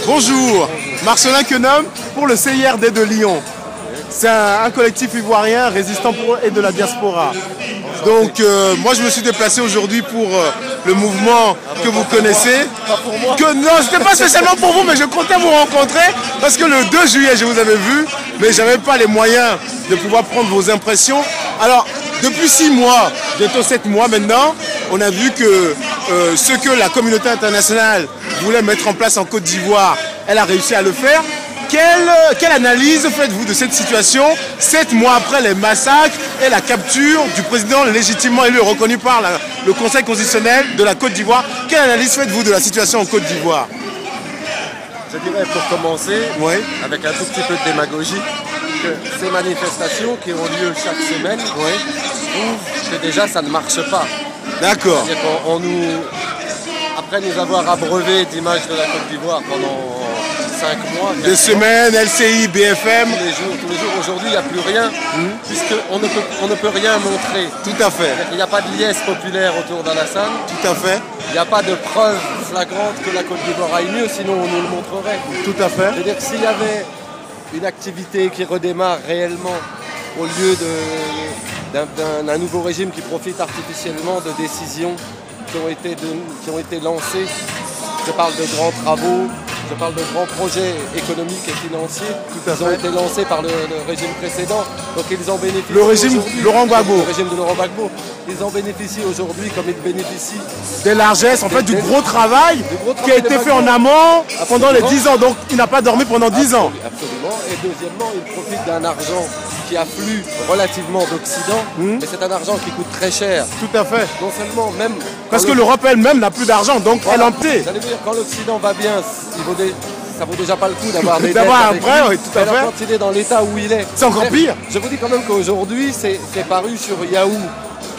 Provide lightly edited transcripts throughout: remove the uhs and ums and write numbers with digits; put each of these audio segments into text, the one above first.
Bonjour, Marcelin Quenom pour le CIRD de Lyon. C'est un collectif ivoirien résistant pour et de la diaspora. Donc moi je me suis déplacé aujourd'hui pour le mouvement que vous connaissez. Pas pour moi. Non, c'était pas spécialement pour vous, mais je comptais vous rencontrer parce que le 2 juillet je vous avais vu, mais j'avais pas les moyens de pouvoir prendre vos impressions. Alors depuis 6 mois, bientôt 7 mois maintenant, on a vu que ce que la communauté internationale voulait mettre en place en Côte d'Ivoire, elle a réussi à le faire. Quelle analyse faites-vous de cette situation 7 mois après les massacres et la capture du président légitimement élu, reconnu par le Conseil constitutionnel de la Côte d'Ivoire? Quelle analyse faites-vous de la situation en Côte d'Ivoire? Je dirais pour commencer, Oui. avec un tout petit peu de démagogie, que ces manifestations qui ont lieu chaque semaine prouvent que déjà ça ne marche pas. D'accord. C'est-à-dire qu'on après nous avoir abreuvé d'images de la Côte d'Ivoire pendant 5 mois, Des semaines, LCI, BFM. tous les jours, aujourd'hui il n'y a plus rien, puisqu'on ne peut rien montrer. Tout à fait. Il n'y a pas de liesse populaire autour d'Alassane. Tout à fait. Il n'y a pas de preuve flagrante que la Côte d'Ivoire aille mieux, sinon on nous le montrerait. Tout à fait. C'est-à-dire que s'il y avait une activité qui redémarre réellement au lieu d'un nouveau régime qui profite artificiellement de décisions qui ont été lancées, je parle de grands travaux, je parle de grands projets économiques et financiers qui ont été lancés par le régime précédent. Donc ils en bénéficient. Le régime Laurent Gbagbo. Le régime de Laurent Gbagbo. Ils en bénéficient aujourd'hui comme ils bénéficient Des largesses, en fait, du gros travail qui a été fait en Gbagbo. amont pendant les 10 ans. Donc il n'a pas dormi pendant 10 ans. Absolument. Et deuxièmement, ils profitent d'un argent qui afflue relativement d'Occident, mais c'est un argent qui coûte très cher. Tout à fait. Non seulement même... Parce que l'Europe elle-même n'a plus d'argent, donc elle en paie. J'allais dire, quand l'Occident va bien, ça vaut déjà pas le coup d'avoir des dettes D'avoir un avec prêt, lui. oui, tout à Alors fait. quand il est dans l'état où il est... C'est encore pire. Je vous dis quand même qu'aujourd'hui, c'est paru sur Yahoo,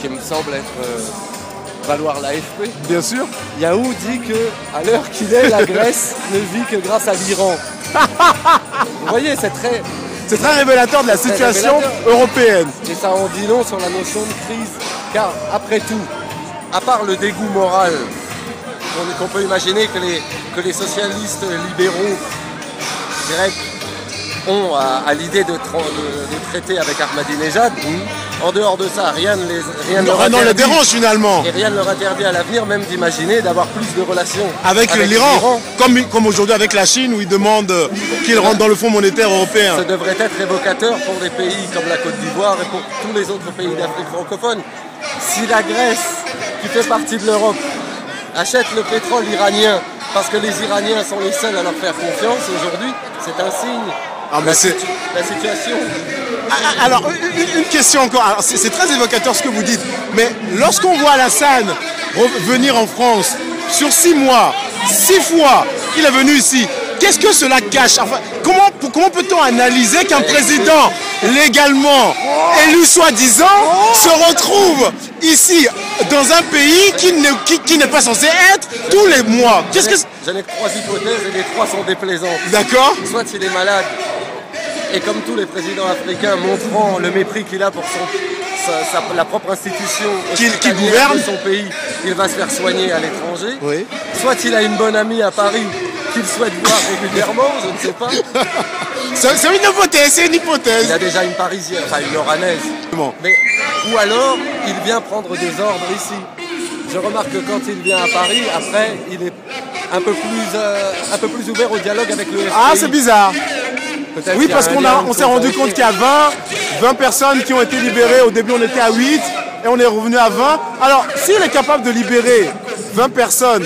qui me semble être... valoir l'AFP. Bien sûr. Yahoo dit que à l'heure qu'il est, la Grèce ne vit que grâce à l'Iran. Vous voyez, c'est très révélateur de la situation révélateur. européenne. Et ça en dit long sur la notion de crise. Car après tout, à part le dégoût moral qu'on peut imaginer que les socialistes libéraux grecs ont à l'idée de traiter avec Ahmadinejad, en dehors de ça, rien ne les dérange finalement. Et rien ne leur interdit à l'avenir même d'imaginer d'avoir plus de relations Avec l'Iran, comme aujourd'hui avec la Chine où ils demandent qu'ils rentrent dans le Fonds monétaire européen. Ça devrait être évocateur pour des pays comme la Côte d'Ivoire et pour tous les autres pays d'Afrique francophone. Si la Grèce, qui fait partie de l'Europe, achète le pétrole iranien parce que les Iraniens sont les seuls à leur faire confiance aujourd'hui, c'est un signe. La situation. Alors, une question encore. C'est très évocateur ce que vous dites. Mais lorsqu'on voit Alassane venir en France sur 6 mois, 6 fois, il est venu ici. Qu'est-ce que cela cache? Enfin, comment peut-on analyser qu'un président légalement élu soi-disant se retrouve ici dans un pays qui n'est pas censé être tous les mois? J'en ai 3 hypothèses et les 3 sont déplaisantes. D'accord. Soit il est malade et comme tous les présidents africains montrant le mépris qu'il a pour la propre institution qui gouverne de son pays, il va se faire soigner à l'étranger. Oui. Soit il a une bonne amie à Paris qu'il souhaite voir régulièrement, je ne sais pas. C'est une hypothèse, c'est une hypothèse. Il a déjà une parisienne, enfin une oranaise. Mais, ou alors, il vient prendre des ordres ici. Je remarque que quand il vient à Paris, après, il est un peu plus ouvert au dialogue avec le FPI. Ah, c'est bizarre. Oui, parce qu'on s'est rendu compte qu'il y a 20 personnes qui ont été libérées. Au début, on était à 8 et on est revenu à 20. Alors, s'il est capable de libérer 20 personnes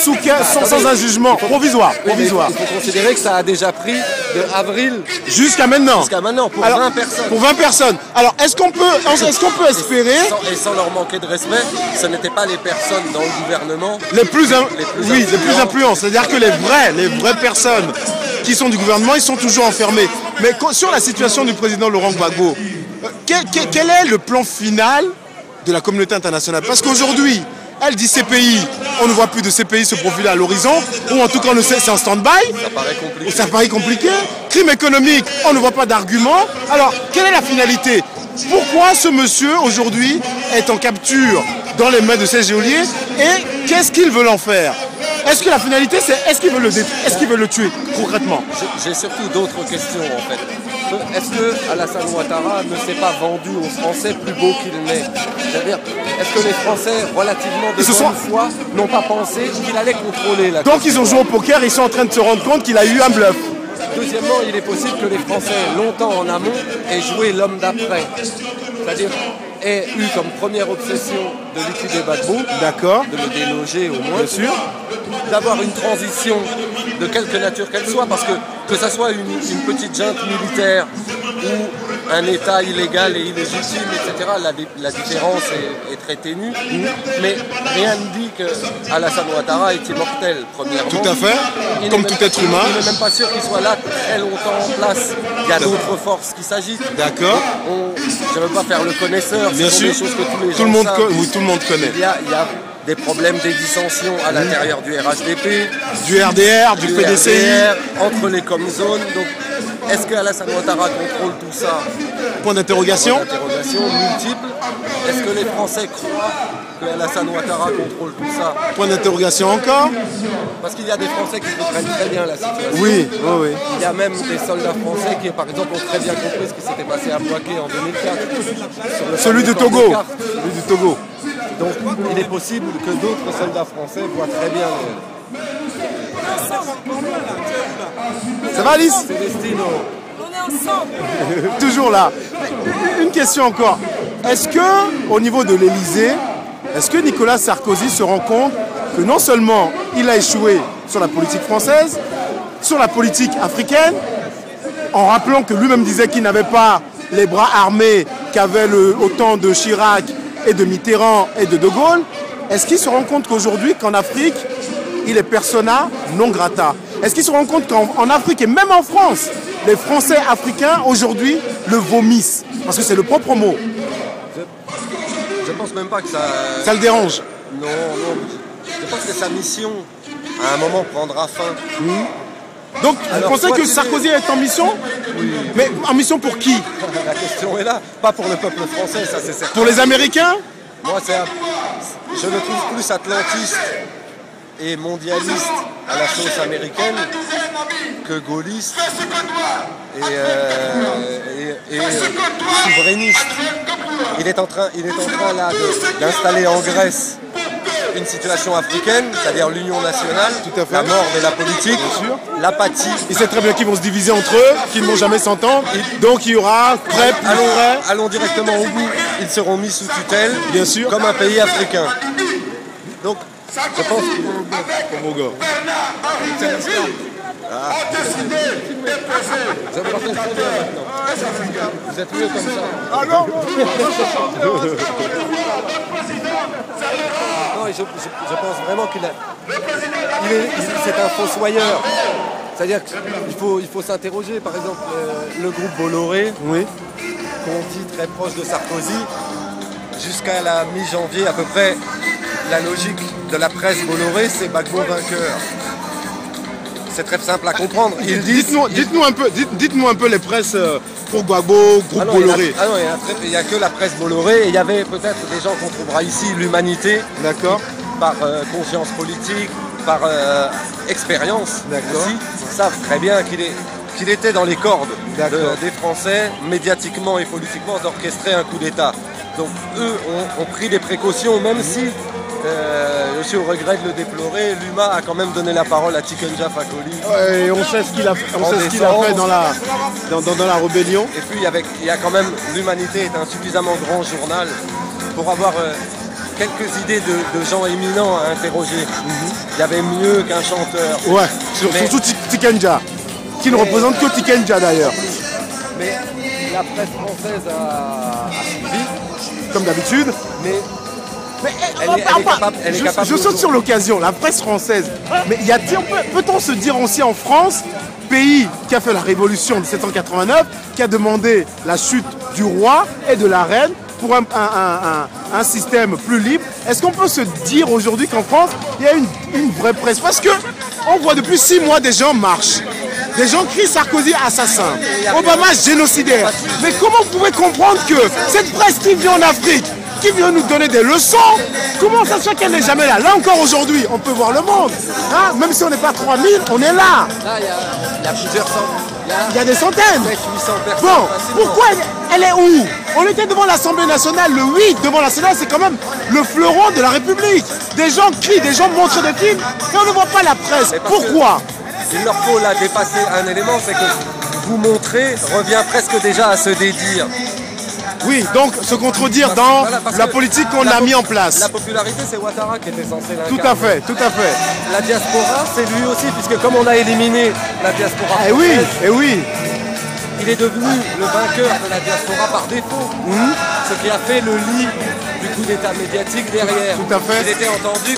sans un jugement provisoire. Il faut considérer que ça a déjà pris de avril jusqu'à maintenant. Pour 20 personnes. Pour 20 personnes. Alors, est-ce qu'on peut espérer... Et sans leur manquer de respect, ce n'étaient pas les personnes dans le gouvernement les plus influents. C'est-à-dire que les vraies personnes qui sont du gouvernement, ils sont toujours enfermés. Mais sur la situation du président Laurent Gbagbo, quel est le plan final de la communauté internationale? Parce qu'aujourd'hui, elle dit CPI, on ne voit plus de CPI se profiler à l'horizon, ou en tout cas on le sait, c'est en stand-by. Ça paraît compliqué. Crime économique, on ne voit pas d'argument. Alors, quelle est la finalité? Pourquoi ce monsieur aujourd'hui est en capture dans les mains de ces geôliers et Qu'est-ce qu'ils veulent en faire? Est-ce que la finalité, c'est est-ce qu'ils veulent le tuer concrètement? J'ai surtout d'autres questions en fait. Est-ce que Alassane Ouattara ne s'est pas vendu aux Français plus beau qu'il n'est? C'est-à-dire, est-ce que les Français, relativement de bonne foi, n'ont pas pensé qu'il allait contrôler la Donc ils ont joué au poker, ils sont en train de se rendre compte qu'il a eu un bluff. Deuxièmement, il est possible que les Français, longtemps en amont, aient joué l'homme d'après. C'est-à-dire, aient eu comme première obsession de liquider Gbagbo, d'accord, de le déloger au moins, bien sûr, d'avoir une transition de quelque nature qu'elle soit, parce que ça soit une petite junte militaire ou un État illégal et illégitime, etc., la différence est très ténue, mais rien ne dit qu'Alassane Ouattara est immortel, premièrement. Tout à fait, comme tout être humain. Il n'est même pas sûr qu'il soit là très longtemps en place. Il y a d'autres forces qui s'agitent. D'accord. Je ne veux pas faire le connaisseur, bien sûr, des choses que tous les gens tout le monde savent. Oui, tout le monde connaît. Il y a des problèmes, des dissensions à l'intérieur du RHDP, du RDR, du PDCI, RDR, entre les comzones. Donc, est-ce que Alassane Ouattara contrôle tout ça? Point d'interrogation. Point d'interrogation multiple. Est-ce que les Français croient que Alassane Ouattara contrôle tout ça? Point d'interrogation encore. Parce qu'il y a des Français qui comprennent très bien la situation. Oui, oui, oui. Il y a même des soldats français qui, par exemple, ont très bien compris ce qui s'était passé à Bouaké en 2004. Celui du Togo. Celui du Togo. Donc, il est possible que d'autres soldats français voient très bien. Ça va, Alice? Célestino. On est ensemble. Toujours là. Une question encore. Est-ce que, au niveau de l'Élysée, est-ce que Nicolas Sarkozy se rend compte que non seulement il a échoué sur la politique française, sur la politique africaine, en rappelant que lui-même disait qu'il n'avait pas les bras armés qu'avaient autant de Chirac et de Mitterrand et de Gaulle, est-ce qu'il se rend compte qu'aujourd'hui, qu'en Afrique, il est persona non grata? Est-ce qu'il se rend compte qu'en Afrique et même en France, les Français africains aujourd'hui le vomissent? Parce que c'est le propre mot. Je pense même pas que ça... Ça le dérange? Non, non. Je pense que sa mission, à un moment, prendra fin. Donc, alors, vous pensez que Sarkozy est en mission? Oui. Mais en mission pour qui? La question est là. Pas pour le peuple français, ça c'est certain. Pour les Américains? Moi, je le trouve plus atlantiste et mondialiste à la sauce américaine que gaulliste et souverainiste. Il est en train là d'installer en Grèce une situation africaine, c'est-à-dire l'union nationale, la mort de la politique, l'apathie. Il sait très bien qu'ils vont se diviser entre eux, qu'ils ne vont jamais s'entendre. Donc il y aura très plus près. Allons directement au bout. Ils seront mis sous tutelle, bien sûr, comme un pays africain. Donc, je pense qu'il mon gars. Ah. Vous avez porté très bien maintenant. Vous êtes mieux comme ça. Ah non. Non, je pense vraiment c'est un fossoyeur. C'est-à-dire qu'il faut s'interroger. Par exemple, le groupe Bolloré, oui, qu'on dit très proche de Sarkozy, jusqu'à la mi-janvier à peu près, la logique de la presse Bolloré, c'est Gbagbo vainqueur. C'est très simple à comprendre. Dites-nous un peu les presses pour Gbagbo, groupe Bolloré. Il n'y a que la presse Bolloré. Et il y avait peut-être des gens qu'on trouvera ici, l'Humanité. D'accord. Par conscience politique, par expérience aussi, savent très bien qu'il était dans les cordes des Français, médiatiquement et politiquement, d'orchestrer un coup d'État. Donc eux ont pris des précautions, même si, je suis au regret de le déplorer, l'UMA a quand même donné la parole à Tikenja Fakoly. Ouais, et on sait ce qu'il a fait dans la rébellion. Et puis il y a quand même, l'Humanité est un suffisamment grand journal pour avoir quelques idées de gens éminents à interroger. Il y avait mieux qu'un chanteur. Ouais, surtout Tikenja, qui ne représente que Tikenja d'ailleurs. Mais la presse française a suivi. Comme d'habitude. Mais je saute sur l'occasion, la presse française. Mais peut-on se dire aussi en France, pays qui a fait la révolution de 1789, qui a demandé la chute du roi et de la reine pour un système plus libre, est-ce qu'on peut se dire aujourd'hui qu'en France, il y a une vraie presse? Parce que on voit depuis 6 mois des gens marchent. Des gens crient Sarkozy assassin, Obama génocidaire. Mais comment vous pouvez comprendre que cette presse qui vit en Afrique qui vient nous donner des leçons. Comment ça se fait qu'elle n'est jamais là? Là encore aujourd'hui, on peut voir le monde. Hein? Même si on n'est pas 3000, on est là. Là, il y a plusieurs centaines. Il y a des centaines. 800 personnes. Bon, pourquoi elle est où? On était devant l'Assemblée nationale, le 8 devant l'Assemblée, c'est quand même le fleuron de la République. Des gens crient, des gens montrent des films, et on ne voit pas la presse. Pourquoi? Il leur faut là dépasser un élément, c'est que vous montrer revient presque déjà à se dédire. Oui, donc se contredire dans la politique qu'on a mis en place. La popularité, c'est Ouattara qui était censé l'incarner. Tout à fait, tout à fait. La diaspora, c'est lui aussi, puisque comme on a éliminé la diaspora française, oui, et oui. Il est devenu le vainqueur de la diaspora par défaut. Ce qui a fait le lit du coup d'état médiatique derrière. Tout à fait. Il était entendu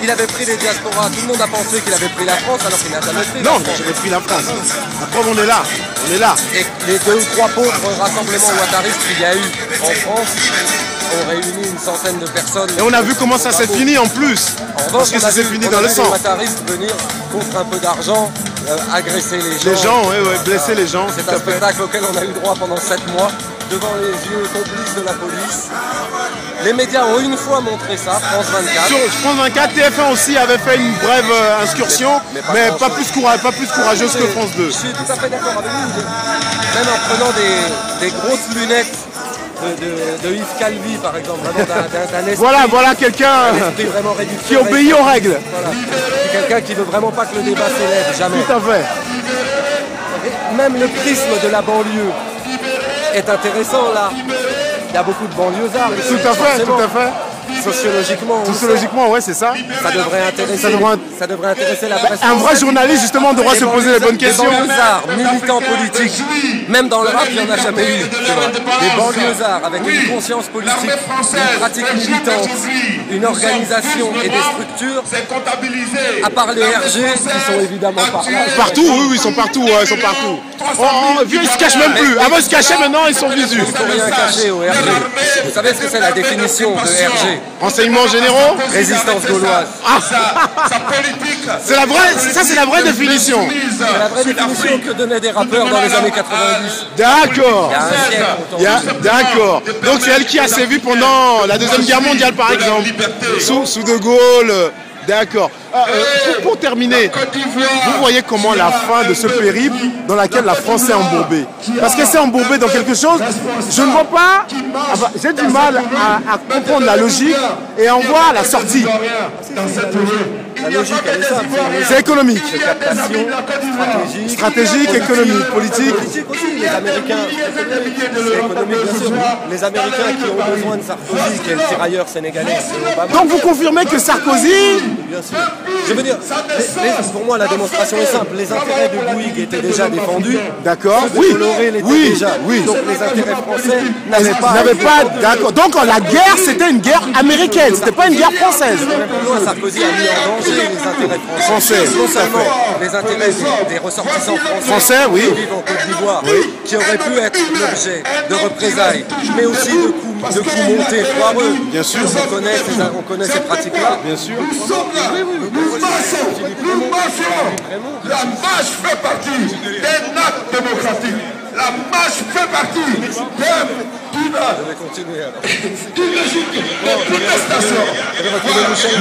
qu'il avait pris les diasporas. Tout le monde a pensé qu'il avait pris la France alors qu'il n'a jamais pris la France. Non, j'avais pris la France. La preuve, on est là. On est là. Et les 2 ou 3 pauvres rassemblements ouattaristes qu'il y a eu en France ont réuni une centaine de personnes. Et on a vu comment ça s'est fini en plus. Parce que ça s'est fini dans le sang. Les ouattaristes venir contre un peu d'argent, agresser les gens. Les gens, oui, blesser les gens. C'est un spectacle auquel on a eu droit pendant 7 mois, devant les yeux complices de la police. Les médias ont une fois montré ça, France 24. Sur France 24, TF1 aussi avait fait une brève incursion, mais pas plus courageuse que France 2. Je suis tout à fait d'accord avec vous. Même en prenant des grosses lunettes de Yves Calvi, par exemple, d'un esprit. Voilà quelqu'un qui obéit aux règles. Voilà. Quelqu'un qui ne veut vraiment pas que le débat s'élève, jamais. Tout à fait. Et même le prisme de la banlieue est intéressant là. Il y a beaucoup de banlieusards. Tout à fait. Sociologiquement, ouais, c'est ça. Ça devrait intéresser la presse. Un vrai journaliste, justement, devrait se poser les bonnes questions. Des banlieusards, militants politiques, même dans le rap, il n'y en a jamais eu. Des banlieusards avec une conscience politique, une pratique militante, une organisation et des structures, à part les RG, qui sont évidemment partout, oui, ils sont partout. Vieux, ils se cachent même plus. Avant, ils se cachaient, maintenant, ils sont visus. Il ne faut rien cacher au RG. Vous savez ce que c'est la définition de RG? Renseignements généraux? Résistance gauloise. C'est la vraie définition. C'est la vraie définition que donnaient des rappeurs dans les années 90. D'accord. Il y a un siècle. D'accord. Donc c'est elle qui a sévi pendant la Deuxième Guerre mondiale, par exemple. Sous De Gaulle. D'accord. Pour terminer, vous voyez comment la fin de ce périple dans laquelle la France est embourbée. Parce qu'elle s'est embourbée dans quelque chose, je ne vois pas, j'ai du mal à comprendre la logique et à en voir la sortie. La logique, elle est simple. C'est économique. Stratégique. Stratégique, économique, politique. Politique aussi. Les Américains, c'est économique bien sûr. Les Américains qui ont besoin de Sarkozy, qui est le tirailleur sénégalais. Donc vous confirmez que Sarkozy... Bien sûr. Je veux dire, pour moi la démonstration est simple. Les intérêts de Bouygues étaient déjà défendus. D'accord. Oui. Déjà. Oui. Donc les intérêts français n'avaient pas. D'accord. Donc la guerre, c'était une guerre américaine. C'était pas une guerre française. Sarkozy a mis en danger les intérêts français. Non seulement les intérêts des ressortissants français, oui, qui vivent en Côte d'Ivoire, qui auraient pu être l'objet de représailles, mais aussi de coups montés foireux. Bien sûr. On connaît ces pratiques-là. Bien sûr. La marche fait partie d'un acte démocratique. La marche fait partie Je vais continuer alors.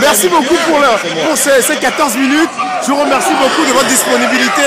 Merci beaucoup pour ces 14 minutes. Je vous remercie beaucoup de votre disponibilité.